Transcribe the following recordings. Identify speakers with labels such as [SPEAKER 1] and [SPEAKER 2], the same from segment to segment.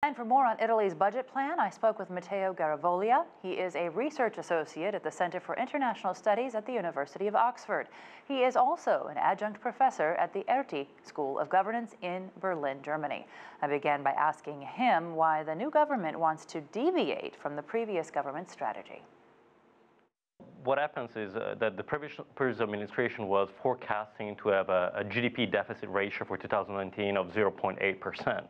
[SPEAKER 1] And for more on Italy's budget plan, I spoke with Matteo Garavoglia. He is a research associate at the Center for International Studies at the University of Oxford. He is also an adjunct professor at the Erti School of Governance in Berlin, Germany. I began by asking him why the new government wants to deviate from the previous government's strategy.
[SPEAKER 2] What happens is that the previous administration was forecasting to have a GDP deficit ratio for 2019 of 0.8%.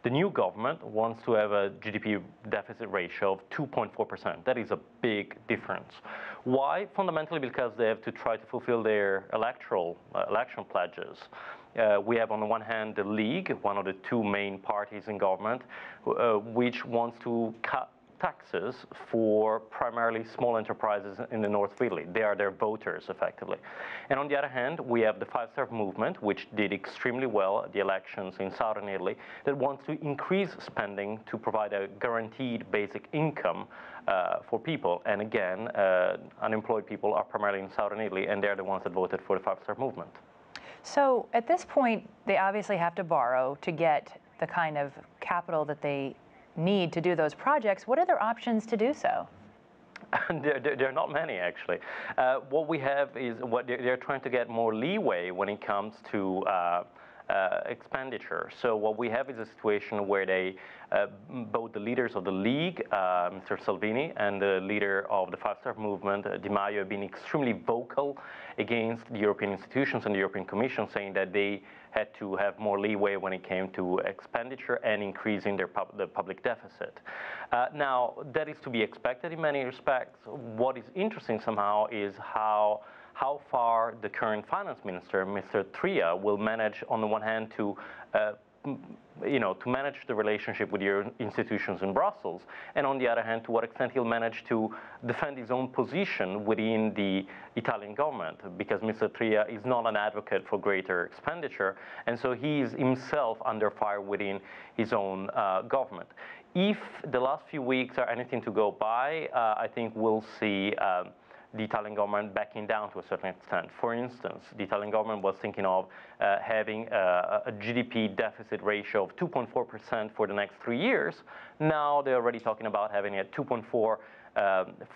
[SPEAKER 2] The new government wants to have a GDP deficit ratio of 2.4%. That is a big difference. Why? Fundamentally because they have to try to fulfill their electoral election pledges. We have on the one hand the League, one of the two main parties in government, which wants to cut taxes for primarily small enterprises in the north of Italy. They are their voters, effectively. And on the other hand, we have the Five-Star Movement, which did extremely well at the elections in southern Italy, that wants to increase spending to provide a guaranteed basic income for people. And again, unemployed people are primarily in southern Italy, and they're the ones that voted for the Five-Star Movement.
[SPEAKER 1] So at this point, they obviously have to borrow to get the kind of capital that they need to do those projects. What are their options to do so?
[SPEAKER 2] There are not many, actually. What we have is they're trying to get more leeway when it comes to expenditure. So what we have is a situation where they, both the leaders of the League, Mr. Salvini, and the leader of the Five-Star Movement, Di Maio, have been extremely vocal against the European institutions and the European Commission, saying that they had to have more leeway when it came to expenditure and increasing the public deficit. Now, that is to be expected in many respects. What is interesting somehow is how far the current finance minister, Mr. Tria, will manage, on the one hand, to manage the relationship with your institutions in Brussels, and on the other hand, to what extent he'll manage to defend his own position within the Italian government, because Mr. Tria is not an advocate for greater expenditure, and so he is himself under fire within his own government. If the last few weeks are anything to go by, I think we'll see the Italian government backing down to a certain extent. For instance, the Italian government was thinking of having a GDP deficit ratio of 2.4% for the next 3 years. Now they're already talking about having it at 2.4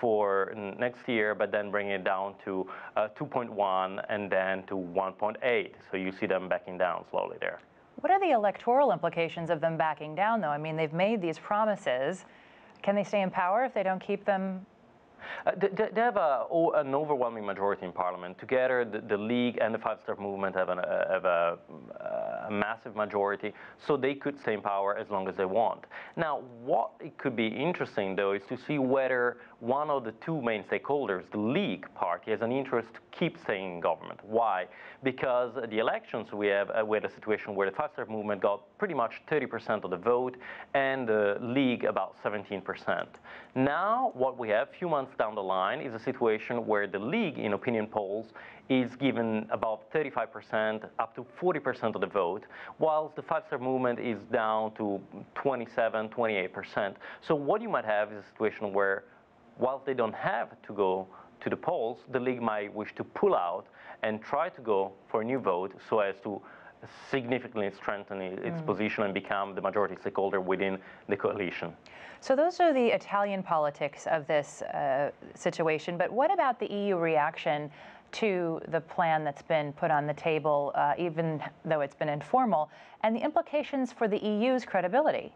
[SPEAKER 2] for next year, but then bringing it down to 2.1 and then to 1.8. So you see them backing down slowly there.
[SPEAKER 1] What are the electoral implications of them backing down, though? I mean, they've made these promises. Can they stay in power if they don't keep them?
[SPEAKER 2] They have an overwhelming majority in Parliament. Together, the League and the Five-Star Movement have a massive majority, so they could stay in power as long as they want. Now, what it could be interesting, though, is to see whether one of the two main stakeholders, the League party, has an interest to keep staying in government. Why? Because the elections, we had a situation where the Five-Star Movement got pretty much 30% of the vote, and the League about 17%. Now, what we have, a few months down the line, is a situation where the League, in opinion polls, is given about 35% up to 40% of the vote, whilst the Five-Star Movement is down to 27, 28%. So what you might have is a situation where, whilst they don't have to go to the polls, the League might wish to pull out and try to go for a new vote so as to significantly strengthen its position and become the majority stakeholder within the coalition.
[SPEAKER 1] So those are the Italian politics of this situation, but what about the EU reaction to the plan that's been put on the table, even though it's been informal, and the implications for the EU's credibility?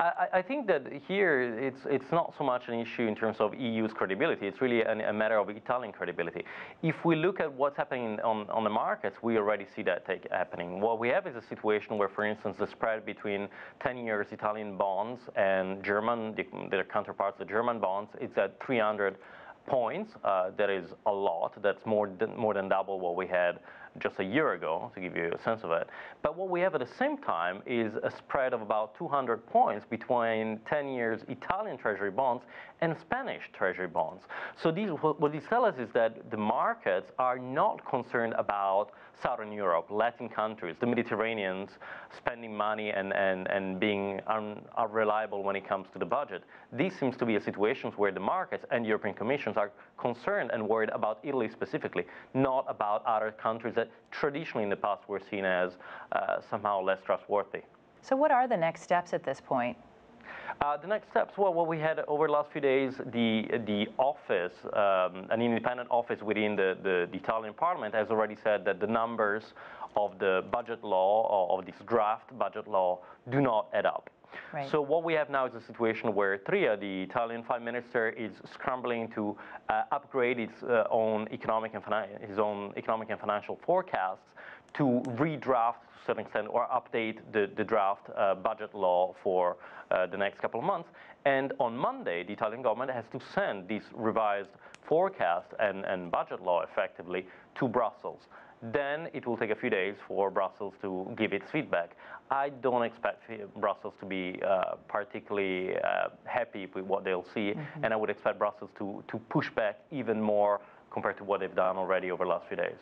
[SPEAKER 2] I think that here it's not so much an issue in terms of EU's credibility. It's really a matter of Italian credibility. If we look at what's happening on the markets, we already see that happening. What we have is a situation where, for instance, the spread between 10 years Italian bonds and their counterparts, the German bonds, is at 300 points. That is a lot. That's more than double what we had just a year ago, to give you a sense of it. But what we have at the same time is a spread of about 200 points between 10 years Italian treasury bonds and Spanish treasury bonds. So what these tell us is that the markets are not concerned about Southern Europe, Latin countries, the Mediterraneans spending money and being unreliable when it comes to the budget. This seems to be a situation where the markets and European Commissions are concerned and worried about Italy specifically, not about other countries that traditionally in the past were seen as somehow less trustworthy.
[SPEAKER 1] So what are the next steps at this point?
[SPEAKER 2] The next steps, well, what we had over the last few days, the office, an independent office within the Italian Parliament has already said that the numbers of the budget law, or of this draft budget law, do not add up.
[SPEAKER 1] Right.
[SPEAKER 2] So what we have now is a situation where Tria, the Italian Prime Minister, is scrambling to upgrade its own economic and financial forecasts to redraft to a certain extent or update the draft budget law for the next couple of months. And on Monday, the Italian government has to send this revised forecast and budget law effectively to Brussels. Then it will take a few days for Brussels to give its feedback. I don't expect Brussels to be particularly happy with what they'll see, and I would expect Brussels to push back even more compared to what they've done already over the last few days.